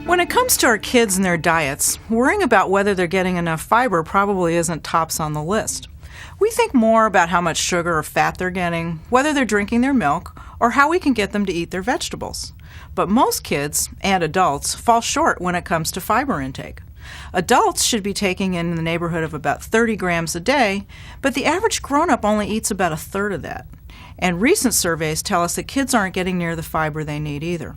When it comes to our kids and their diets, worrying about whether they're getting enough fiber probably isn't tops on the list. We think more about how much sugar or fat they're getting, whether they're drinking their milk, or how we can get them to eat their vegetables. But most kids and adults fall short when it comes to fiber intake. Adults should be taking in the neighborhood of about 30 grams a day, but the average grown-up only eats about a third of that. And recent surveys tell us that kids aren't getting near the fiber they need either.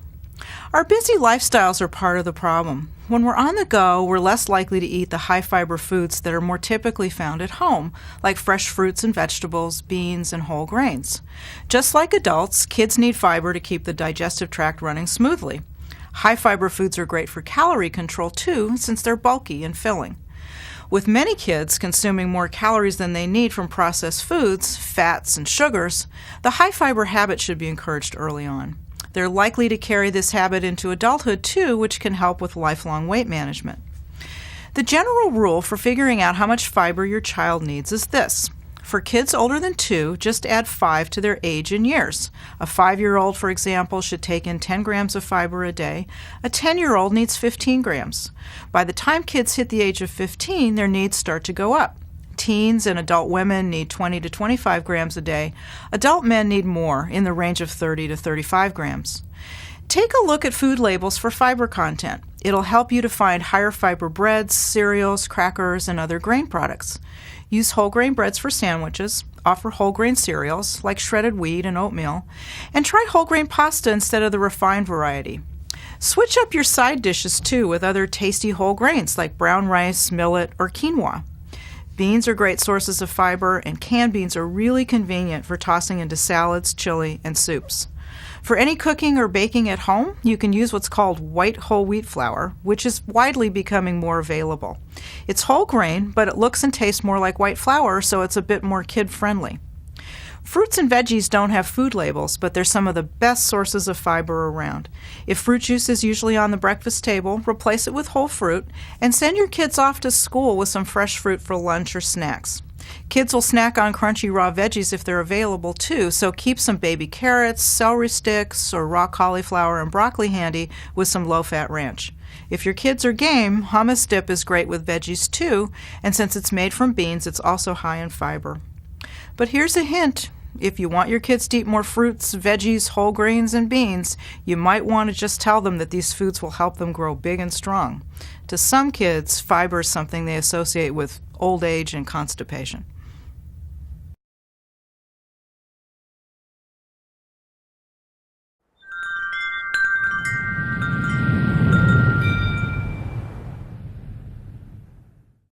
Our busy lifestyles are part of the problem. When we're on the go, we're less likely to eat the high-fiber foods that are more typically found at home, like fresh fruits and vegetables, beans, and whole grains. Just like adults, kids need fiber to keep the digestive tract running smoothly. High-fiber foods are great for calorie control, too, since they're bulky and filling. With many kids consuming more calories than they need from processed foods, fats, and sugars, the high-fiber habit should be encouraged early on. They're likely to carry this habit into adulthood too, which can help with lifelong weight management. The general rule for figuring out how much fiber your child needs is this. For kids older than 2, just add 5 to their age in years. A 5-year-old, for example, should take in 10 grams of fiber a day. A 10-year-old needs 15 grams. By the time kids hit the age of 15, their needs start to go up. Teens and adult women need 20 to 25 grams a day. Adult men need more, in the range of 30 to 35 grams. Take a look at food labels for fiber content. It'll help you to find higher fiber breads, cereals, crackers, and other grain products. Use whole grain breads for sandwiches, offer whole grain cereals, like shredded wheat and oatmeal, and try whole grain pasta instead of the refined variety. Switch up your side dishes, too, with other tasty whole grains like brown rice, millet, or quinoa. Beans are great sources of fiber, and canned beans are really convenient for tossing into salads, chili, and soups. For any cooking or baking at home, you can use what's called white whole wheat flour, which is widely becoming more available. It's whole grain, but it looks and tastes more like white flour, so it's a bit more kid-friendly. Fruits and veggies don't have food labels, but they're some of the best sources of fiber around. If fruit juice is usually on the breakfast table, replace it with whole fruit, and send your kids off to school with some fresh fruit for lunch or snacks. Kids will snack on crunchy raw veggies if they're available too, so keep some baby carrots, celery sticks, or raw cauliflower and broccoli handy with some low-fat ranch. If your kids are game, hummus dip is great with veggies too, and since it's made from beans, it's also high in fiber. But here's a hint. If you want your kids to eat more fruits, veggies, whole grains, and beans, you might want to just tell them that these foods will help them grow big and strong. To some kids, fiber is something they associate with old age and constipation.